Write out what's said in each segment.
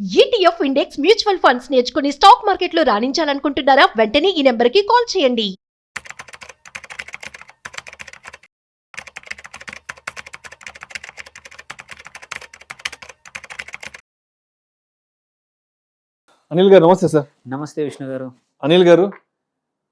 ETF index mutual funds నేర్చుకుని stock మార్కెట్లో రాణించాలనుకుంటున్నారా? వెంటనే ఈ నెంబర్కి కాల్ చేయండి. అనిల్ గారు నమస్తే సార్. నమస్తే విష్ణు గారు. అనిల్ గారు,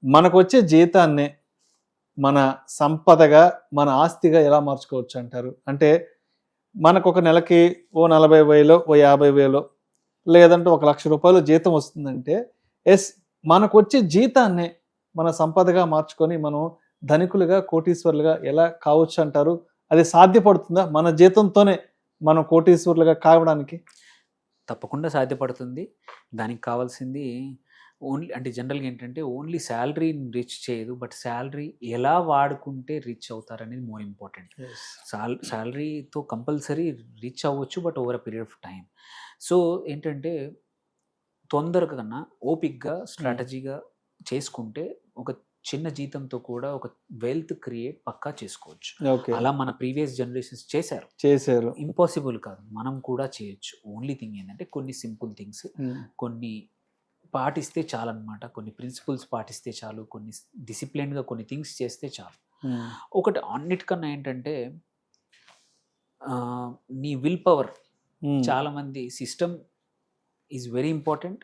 మనకు వచ్చే జీతాన్ని మన సంపదగా, మన ఆస్తిగా ఎలా మార్చుకోవచ్చు అంటారు? అంటే మనకు ఒక నెలకి ఓ 40,000 ఓ 50,000 లేదంటే 1,00,000 రూపాయలు జీతం వస్తుందంటే మనకు వచ్చే జీతాన్ని మన సంపదగా మార్చుకొని మనం ధనికులుగా, కోటీశ్వరులుగా ఎలా కావచ్చు అంటారు? అది సాధ్యపడుతుందా మన జీతంతోనే మనం కోటీశ్వరులుగా కావడానికి? తప్పకుండా సాధ్యపడుతుంది. దానికి కావాల్సింది అంటే జనరల్గా ఏంటంటే ఓన్లీ శాలరీని రీచ్ చేయదు, బట్ శాలరీ ఎలా వాడుకుంటే రీచ్ అవుతారనేది మోర్ ఇంపార్టెంట్. శాలరీతో కంపల్సరీ రీచ్ అవ్వచ్చు, but over a period of time. So ఏంటంటే తొందరగా కన్నా ఓపిక్గా స్ట్రాటజీగా చేసుకుంటే ఒక చిన్న జీతంతో కూడా ఒక వెల్త్ క్రియేట్ పక్కా చేసుకోవచ్చు. అలా మన ప్రీవియస్ జనరేషన్స్ చేశారు. ఇంపాసిబుల్ కాదు, మనం కూడా చేయొచ్చు. ఓన్లీ థింగ్ ఏంటంటే కొన్ని సింపుల్ థింగ్స్ కొన్ని పాటిస్తే చాలు అనమాట. కొన్ని ప్రిన్సిపల్స్ పాటిస్తే చాలు, కొన్ని డిసిప్లిన్గా కొన్ని థింగ్స్ చేస్తే చాలు. ఒకటి అన్నిటికన్నా ఏంటంటే నీ విల్ పవర్. చాలామంది system is very important.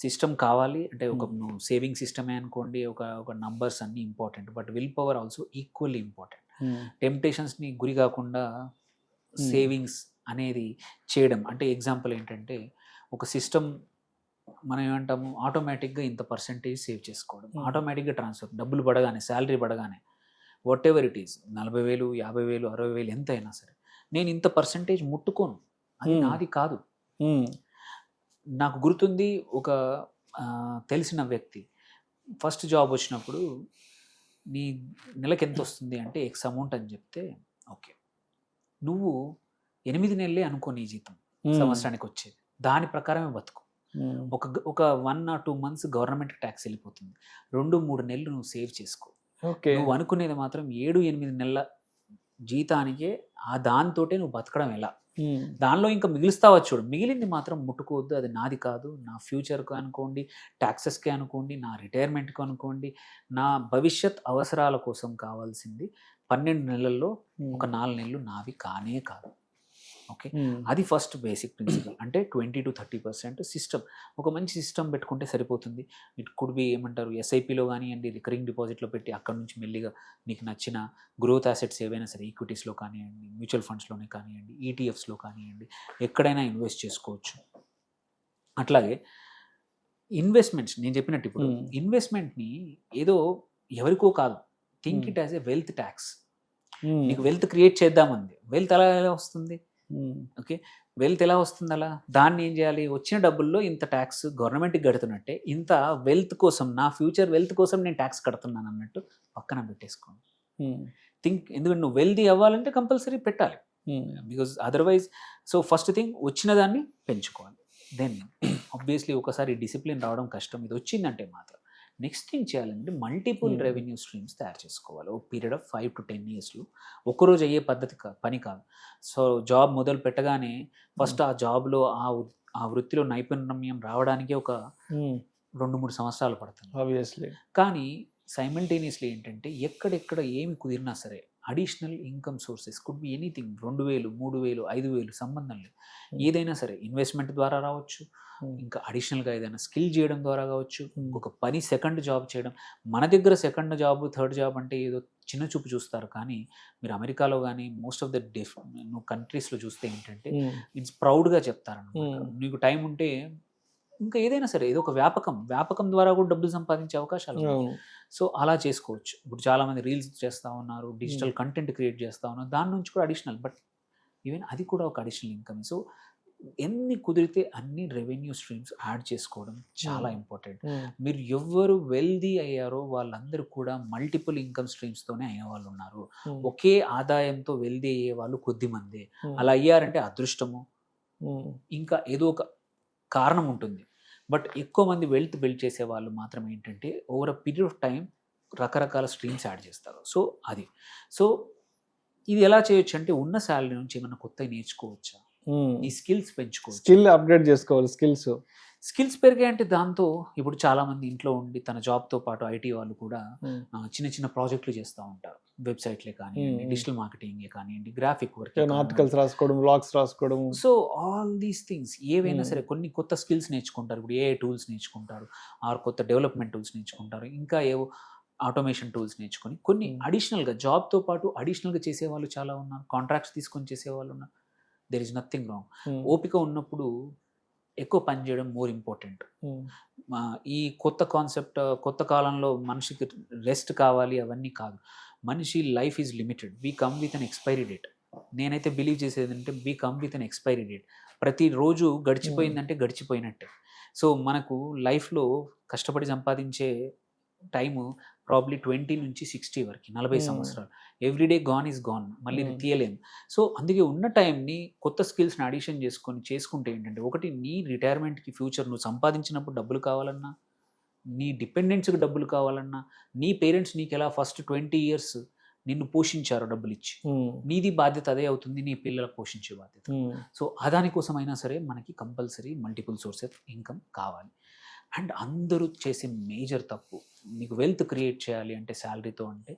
System కావాలి అంటే ఒక సేవింగ్ సిస్టమే అనుకోండి, ఒక నంబర్స్ అన్నీ important, but will power also equally important. టెంప్టేషన్స్ని గురి కాకుండా సేవింగ్స్ అనేది చేయడం. అంటే ఎగ్జాంపుల్ ఏంటంటే ఒక సిస్టమ్ మనం ఏమంటాము, ఆటోమేటిక్గా ఇంత పర్సెంటేజ్ సేవ్ చేసుకోవడం, ఆటోమేటిక్గా ట్రాన్స్ఫర్, డబ్బులు పడగానే, శాలరీ పడగానే, వాట్ ఎవర్ ఇట్ ఈస్, 40,000 50,000 60,000 ఎంత అయినా సరే నేను ఇంత పర్సెంటేజ్ ముట్టుకోను, అది నాది కాదు. నాకు గుర్తుంది, ఒక తెలిసిన వ్యక్తి ఫస్ట్ జాబ్ వచ్చినప్పుడు నీ నెలకి ఎంత వస్తుంది అంటే ఎక్స్ అమౌంట్ అని చెప్తే, ఓకే నువ్వు 8 నెలలే అనుకో నీ జీతం సంవత్సరానికి వచ్చేది, దాని ప్రకారమే బతుకు. ఒక 1 or 2 months గవర్నమెంట్ ట్యాక్స్ వెళ్ళిపోతుంది, 2-3 నెలలు నువ్వు సేవ్ చేసుకో. నువ్వు అనుకునేది మాత్రం 7-8 నెలల జీతానికే, ఆ దాంతోటే నువ్వు బతకడం ఎలా, దానిలో ఇంకా మిగులుస్తావా చూడు, మిగిలింది మాత్రం ముట్టుకోవద్దు, అది నాది కాదు. నా ఫ్యూచర్కి అనుకోండి, ట్యాక్సెస్కి అనుకోండి, నా రిటైర్మెంట్కి అనుకోండి, నా భవిష్యత్ అవసరాల కోసం కావాల్సింది 12 నెలల్లో ఒక 4 నెలలు నావి కానే కాదు. ఓకే, అది ఫస్ట్ బేసిక్ ప్రిన్సిపల్. అంటే 20-30% సిస్టమ్, ఒక మంచి సిస్టమ్ పెట్టుకుంటే సరిపోతుంది. ఇట్ కుడ్ బి ఏమంటారు, ఎస్ఐపిలో కానివ్వండి, రికరింగ్ డిపాజిట్లో పెట్టి అక్కడ నుంచి మెల్లిగా నీకు నచ్చిన గ్రోత్ అసెట్స్ ఏవైనా సరే, ఈక్విటీస్లో కానివ్వండి, మ్యూచువల్ ఫండ్స్లోనే కానివ్వండి, ఈటీఎఫ్స్లో కానివ్వండి, ఎక్కడైనా ఇన్వెస్ట్ చేసుకోవచ్చు. అట్లాగే ఇన్వెస్ట్మెంట్స్, నేను చెప్పినట్టు ఇప్పుడు ఇన్వెస్ట్మెంట్ని ఏదో ఎవరికో కాదు, think it as a wealth tax. నీకు వెల్త్ క్రియేట్ చేద్దామంది, వెల్త్ ఎలా వస్తుంది? ఓకే, వెల్త్ ఎలా వస్తుంది? అలా దాన్ని ఏం చేయాలి, వచ్చిన డబ్బుల్లో ఇంత ట్యాక్స్ గవర్నమెంట్కి కడుతున్నట్టే, ఇంత వెల్త్ కోసం, నా ఫ్యూచర్ వెల్త్ కోసం నేను ట్యాక్స్ కడుతున్నాను అన్నట్టు పక్కన పెట్టేసుకోండి. థింక్, ఎందుకంటే నువ్వు వెల్తీ అవ్వాలంటే కంపల్సరీ పెట్టాలి, because otherwise. So first thing, వచ్చిన దాన్ని పెంచుకోవాలి. దెన్ ఆబ్వియస్లీ ఒకసారి డిసిప్లిన్ రావడం కష్టం, ఇది వచ్చిందంటే మాత్రం నెక్స్ట్ థింగ్ చేయాలంటే మల్టిపుల్ రెవెన్యూ స్ట్రీమ్స్ తయారు చేసుకోవాలి. ఒక పీరియడ్ ఆఫ్ 5 to 10 yearsలో. ఒక్కరోజు అయ్యే పని కాదు. సో జాబ్ మొదలు పెట్టగానే ఫస్ట్ ఆ జాబ్లో ఆ వృత్తిలో నైపుణ్యం రావడానికి ఒక 2-3 సంవత్సరాలు పడుతుంది ఆబ్వియస్లీ. కానీ సైమల్టేనియస్లీ ఏంటంటే ఎక్కడెక్కడ ఏమి కుదిరినా సరే additional income sources could be anything, 2,000 3,000 5,000 సంబంధం లేదు, ఏదైనా సరే ఇన్వెస్ట్మెంట్ ద్వారా రావచ్చు, ఇంకా అడిషనల్గా ఏదైనా స్కిల్ చేయడం ద్వారా కావచ్చు, ఇంకొక పని, సెకండ్ జాబ్ చేయడం. మన దగ్గర సెకండ్ జాబ్, థర్డ్ జాబ్ అంటే ఏదో చిన్న చూపు చూస్తారు, కానీ మీరు అమెరికాలో కానీ మోస్ట్ ఆఫ్ ద కంట్రీస్లో చూస్తే ఏంటంటే ఇట్స్ ప్రౌడ్గా చెప్తారన్నమాట. నీకు టైం ఉంటే ఇంకా ఏదైనా సరే ఏదో ఒక వ్యాపకం ద్వారా కూడా డబ్బులు సంపాదించే అవకాశాలు ఉన్నాయి. సో అలా చేసుకోవచ్చు. ఇప్పుడు చాలామంది రీల్స్ చేస్తూ ఉన్నారు, డిజిటల్ కంటెంట్ క్రియేట్ చేస్తూ ఉన్నారు, దాని నుంచి కూడా అడిషనల్, బట్ ఈవెన్ అది కూడా ఒక అడిషనల్ ఇన్కమ్. సో ఎన్ని కుదిరితే అన్ని రెవెన్యూ స్ట్రీమ్స్ యాడ్ చేసుకోవడం చాలా ఇంపార్టెంట్. మీరు ఎవరు వెల్దీ అయ్యారో వాళ్ళందరూ కూడా మల్టిపుల్ ఇన్కమ్ స్ట్రీమ్స్తోనే అయ్యే వాళ్ళు ఉన్నారు. ఒకే ఆదాయంతో వెల్దీ అయ్యే వాళ్ళు కొద్ది మందే. అలా అయ్యారంటే అదృష్టము, ఇంకా ఏదో ఒక కారణం ఉంటుంది. బట్ ఎక్కువ మంది వెల్త్ బిల్డ్ చేసే వాళ్ళు మాత్రం ఏంటంటే over a period of time రకరకాల స్ట్రీమ్స్ యాడ్ చేస్తారు. సో ఇది ఎలా చేయొచ్చు అంటే ఉన్న శాలరీ నుంచి ఏమైనా కొత్తగా నేర్చుకోవచ్చా, నీ స్కిల్స్ పెంచుకోవచ్చు. స్కిల్ అప్గ్రేడ్ చేసుకోవాలి. స్కిల్స్ పెరిగాయి అంటే దాంతో ఇప్పుడు చాలా మంది ఇంట్లో ఉండి తన జాబ్తో పాటు ఐటీ వాళ్ళు కూడా చిన్న చిన్న ప్రాజెక్టులు చేస్తూ ఉంటారు. వెబ్సైట్లే కానివ్వండి, డిజిటల్ మార్కెటింగ్ కానివ్వండి, గ్రాఫిక్ వర్క్, ఆర్టికల్స్ రాసుకోవడం, బ్లాగ్స్ రాసుకోవడం. సో ఆల్ దీస్ థింగ్స్ ఏవైనా సరే కొన్ని కొత్త స్కిల్స్ నేర్చుకుంటారు. ఇప్పుడు ఏఐ టూల్స్ నేర్చుకుంటారు, ఆర్ కొత్త డెవలప్మెంట్ టూల్స్ నేర్చుకుంటారు, ఇంకా ఏవో ఆటోమేషన్ టూల్స్ నేర్చుకొని కొన్ని అడిషనల్గా జాబ్తో పాటు అడిషనల్గా చేసేవాళ్ళు చాలా ఉన్నారు. కాంట్రాక్ట్స్ తీసుకొని చేసేవాళ్ళు ఉన్నారు. There is nothing wrong. ఓపిక ఉన్నప్పుడు ఎక్కువ పని చేయడం మోర్ ఇంపార్టెంట్. ఈ కొత్త కాన్సెప్ట్, కొత్త కాలంలో మనిషికి రెస్ట్ కావాలి అవన్నీ కాదు. మనిషి life is limited. We come with an expiry date. నేనైతే బిలీవ్ చేసేది అంటే we come with an expiry date. ప్రతిరోజు గడిచిపోయిందంటే గడిచిపోయినట్టే. సో మనకు లైఫ్లో కష్టపడి సంపాదించే టైము ప్రాబ్లీ 20 నుంచి 60 వరకు, 40 సంవత్సరాలు. ఎవ్రీడే గాన్ ఈజ్ గాన్, మళ్ళీ తీయలేము. సో అందుకే ఉన్న టైంని కొత్త స్కిల్స్ని అడిషన్ చేసుకుంటే ఏంటంటే, ఒకటి నీ రిటైర్మెంట్కి ఫ్యూచర్ నువ్వు సంపాదించినప్పుడు డబ్బులు కావాలన్నా, నీ డిపెండెంట్స్కి డబ్బులు కావాలన్నా, నీ పేరెంట్స్ నీకు ఎలా ఫస్ట్ 20 years నిన్ను పోషించారు డబ్బులు ఇచ్చి, నీది బాధ్యత అదే అవుతుంది, నీ పిల్లలకు పోషించే బాధ్యత. సో దానికోసమైనా సరే మనకి compulsory multiple source of income కావాలి. అండ్ అందరూ చేసే మేజర్ తప్పు, నీకు వెల్త్ క్రియేట్ చేయాలి అంటే శాలరీతో అంటే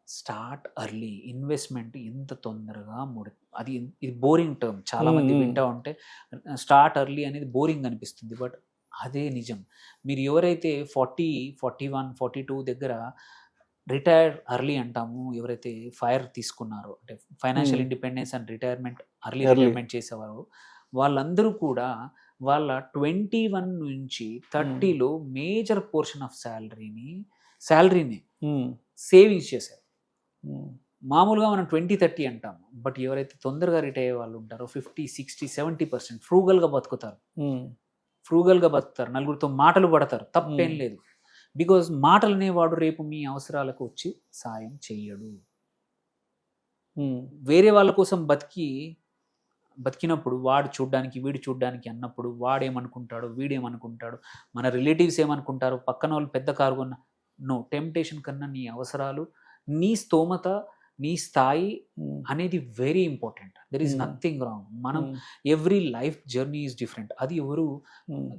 స్టార్ట్ అర్లీ. ఇన్వెస్ట్మెంట్ ఎంత తొందరగా ఇది బోరింగ్ టర్మ్. చాలామంది వింటా ఉంటే స్టార్ట్ అర్లీ అనేది బోరింగ్ అనిపిస్తుంది, బట్ అదే నిజం. మీరు ఎవరైతే 40, 41, 42 దగ్గర రిటైర్ అర్లీ అంటాము, ఎవరైతే ఫైర్ తీసుకున్నారో అంటే financial independence and early retirement చేసేవారు, వాళ్ళందరూ కూడా వాళ్ళ 21 నుంచి 30లో మేజర్ పోర్షన్ ఆఫ్ శాలరీని సేవింగ్స్ చేశారు. మామూలుగా మనం 20-30 అంటాము, బట్ ఎవరైతే తొందరగా రిటైర్ అయ్యే వాళ్ళు ఉంటారో 50, 60, 70% ఫ్రూగల్గా బతుకుతారు. నలుగురితో మాటలు పడతారు, తప్పేం లేదు. బికాజ్ మాటలు అనేవాడు రేపు మీ అవసరాలకు వచ్చి సాయం చెయ్యడు. వేరే వాళ్ళ కోసం బతికినప్పుడు వాడు చూడ్డానికి వీడు చూడ్డానికి అన్నప్పుడు వాడేమనుకుంటాడు, వీడేమనుకుంటాడు, మన రిలేటివ్స్ ఏమనుకుంటారు, పక్కన వాళ్ళు పెద్ద కారు కొన్న టెంప్టేషన్ కన్నా నీ అవసరాలు, నీ స్తోమత, నీ స్థాయి అనేది very important. There is nothing wrong. మనం every life journey is different. అది ఎవరు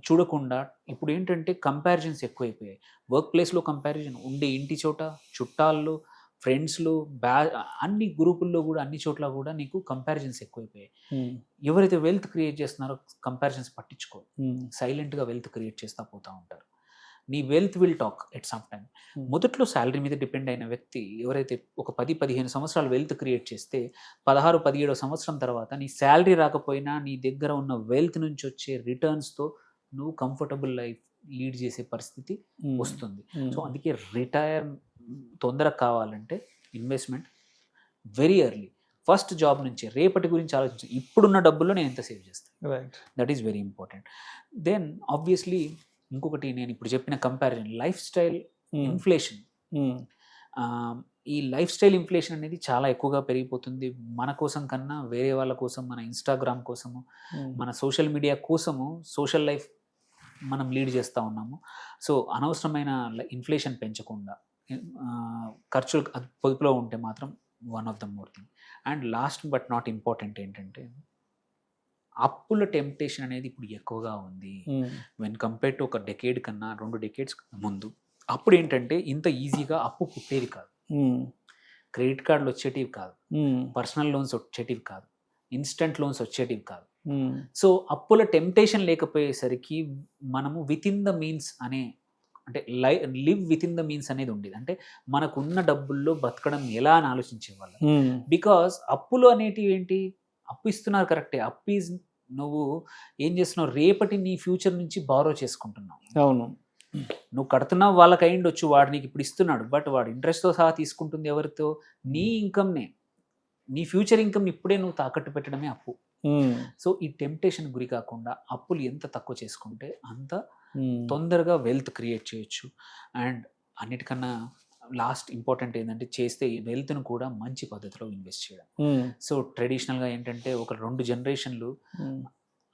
చూడకుండా ఇప్పుడు ఏంటంటే కంపారిజన్స్ ఎక్కువైపోయాయి. వర్క్ ప్లేస్లో కంపారిజన్ ఉండే, ఇంటి చోట, చుట్టాల్లో, ఫ్రెండ్స్లో, అన్ని గ్రూపుల్లో కూడా, అన్ని చోట్ల కూడా నీకు కంపారిజన్స్ ఎక్కువైపోయాయి. ఎవరైతే వెల్త్ క్రియేట్ చేస్తున్నారో కంపారిజన్స్ పట్టించుకో, సైలెంట్గా వెల్త్ క్రియేట్ చేస్తూ పోతూ ఉంటారు. నీ wealth will talk at some time. మొదట్లో శాలరీ మీద డిపెండ్ అయిన వ్యక్తి ఎవరైతే ఒక 10-15 సంవత్సరాలు వెల్త్ క్రియేట్ చేస్తే 16-17 సంవత్సరం తర్వాత నీ శాలరీ రాకపోయినా నీ దగ్గర ఉన్న వెల్త్ నుంచి వచ్చే రిటర్న్స్తో నువ్వు కంఫర్టబుల్ లైఫ్ లీడ్ చేసే పరిస్థితి వస్తుంది. సో అందుకే రిటైర్ తొందరగా కావాలంటే investment very early. First job నుంచి రేపటి గురించి ఆలోచించి ఇప్పుడున్న డబ్బుల్లో నేను ఎంత సేవ్ చేస్తాను, that is very important. Then obviously ఇంకొకటి, నేను ఇప్పుడు చెప్పిన కంపారిజన్, లైఫ్ స్టైల్ ఇన్ఫ్లేషన్. ఈ లైఫ్ స్టైల్ ఇన్ఫ్లేషన్ అనేది చాలా ఎక్కువగా పెరిగిపోతుంది. మన కోసం కన్నా వేరే వాళ్ళ కోసం, మన ఇన్స్టాగ్రామ్ కోసము, మన సోషల్ మీడియా కోసము సోషల్ లైఫ్ మనం లీడ్ చేస్తూ ఉన్నాము. సో అనవసరమైన ఇన్ఫ్లేషన్ పెంచకుండా ఖర్చులు పొదుపులో ఉంటే మాత్రం one of the more thing. And last but not important ఏంటంటే, అప్పుల టెంప్టేషన్ అనేది ఇప్పుడు ఎక్కువగా ఉంది. వెన్ కంపేర్ టు ఒక డెకేడ్ కన్నా 2 decades ముందు అప్పుడు ఏంటంటే ఇంత ఈజీగా అప్పు పుట్టేది కాదు, క్రెడిట్ కార్డులు వచ్చేటివి కాదు, పర్సనల్ లోన్స్ వచ్చేటివి కాదు, ఇన్స్టెంట్ లోన్స్ వచ్చేటివి కాదు. సో అప్పుల టెంప్టేషన్ లేకపోయేసరికి మనము విత్ ఇన్ ద మీన్స్ అంటే live with in the means అనేది ఉండేది. అంటే మనకున్న డబ్బుల్లో బతకడం ఎలా అని ఆలోచించేవాళ్ళం. బికాస్ అప్పులు అనేటివి ఏంటి, అప్పు ఇస్తున్నారు కరెక్టే, అప్పు ఈజ్ నువ్వు ఏం చేస్తున్నావు, రేపటి నీ ఫ్యూచర్ నుంచి బారో చేసుకుంటున్నావు. అవును, నువ్వు కడుతున్నావు, వాళ్ళకి అయ్యిండొచ్చు, వాడు నీకు ఇప్పుడు ఇస్తున్నాడు, బట్ వాడు ఇంట్రెస్ట్తో సహా తీసుకుంటుంది ఎవరితో, నీ ఇన్కమ్నే, నీ ఫ్యూచర్ ఇన్కమ్ ఇప్పుడే నువ్వు తాకట్టు పెట్టడమే అప్పు. సో ఈ టెంప్టేషన్ గురి కాకుండా అప్పులు ఎంత తక్కువ చేసుకుంటే అంత తొందరగా వెల్త్ క్రియేట్ చేయొచ్చు. అండ్ అన్నిటికన్నా లాస్ట్ ఇంపార్టెంట్ ఏంటంటే, చేస్తే వెల్త్ను కూడా మంచి పద్ధతిలో ఇన్వెస్ట్ చేయడం. సో ట్రెడిషనల్గా ఏంటంటే ఒక 2 generations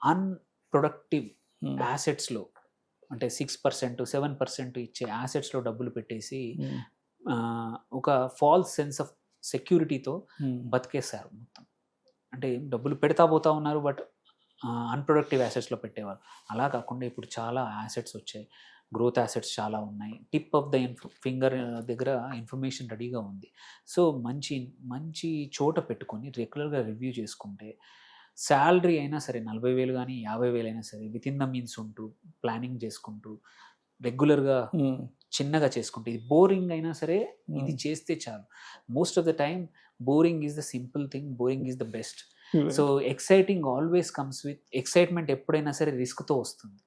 అన్ప్రొడక్టివ్ యాసెట్స్లో, అంటే 6%, 7% ఇచ్చే యాసెట్స్లో డబ్బులు పెట్టేసి ఒక ఫాల్స్ సెన్స్ ఆఫ్ సెక్యూరిటీతో బతికేశారు మొత్తం. అంటే డబ్బులు పెడతా పోతా ఉన్నారు, బట్ అన్ప్రొడక్టివ్ యాసెట్స్లో పెట్టేవారు. అలా కాకుండా ఇప్పుడు చాలా యాసెట్స్ వచ్చాయి, గ్రోత్ యాసెట్స్ చాలా ఉన్నాయి. టిప్ ఆఫ్ ద ఫింగర్ దగ్గర ఇన్ఫర్మేషన్ రెడీగా ఉంది. సో మంచి మంచి చోట పెట్టుకొని రెగ్యులర్గా రివ్యూ చేసుకుంటే, శాలరీ అయినా సరే 40,000 కానీ 50,000 అయినా సరే విత్ ఇన్ ద మీన్స్ ఉంటూ ప్లానింగ్ చేసుకుంటూ రెగ్యులర్గా చిన్నగా చేసుకుంటే, ఇది బోరింగ్ అయినా సరే ఇది చేస్తే చాలు. Most of the time boring is the simple thing, boring is the best. So exciting always comes with excitement. ఎప్పుడైనా సరే రిస్క్తో వస్తుంది.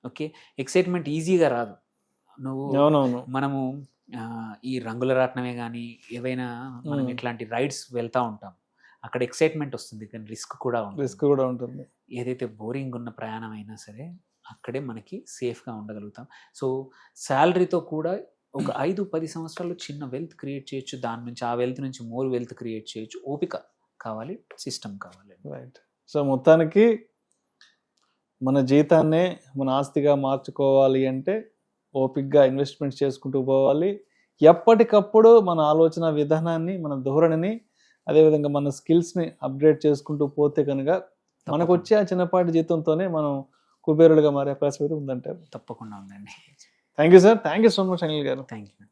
ఓకే, ఎక్సైట్మెంట్ ఈజీగా రాదు. మనము ఈ రంగుల రాట్నమే కానీ ఏవైనా మనం ఇట్లాంటి రైడ్స్ వెళ్తూ ఉంటాం, అక్కడ ఎక్సైట్మెంట్ వస్తుంది కానీ రిస్క్ కూడా ఉంటుంది. ఏదైతే బోరింగ్ ఉన్న ప్రయాణం అయినా సరే అక్కడే మనకి సేఫ్గా ఉండగలుగుతాం. సో శాలరీతో కూడా ఒక 5-10 సంవత్సరాలు చిన్న వెల్త్ క్రియేట్ చేయొచ్చు. దాని నుంచి ఆ వెల్త్ నుంచి మోర్ వెల్త్ క్రియేట్ చేయొచ్చు. ఓపిక కావాలి, సిస్టమ్ కావాలి. రైట్. సో మొత్తానికి మన జీతాన్నే మన ఆస్తిగా మార్చుకోవాలి అంటే ఓపిక్గా ఇన్వెస్ట్మెంట్స్ చేసుకుంటూ పోవాలి. ఎప్పటికప్పుడు మన ఆలోచన విధానాన్ని, మన ధోరణిని, అదేవిధంగా మన స్కిల్స్ని అప్గ్రేడ్ చేసుకుంటూ పోతే కనుక మనకు వచ్చే ఆ చిన్నపాటి జీతంతోనే మనం కుబేరులుగా మారే అవకాశం అయితే ఉందంటారు. తప్పకుండా ఉందండి. Thank you sir. Thank you so much Anil garu. Thank you.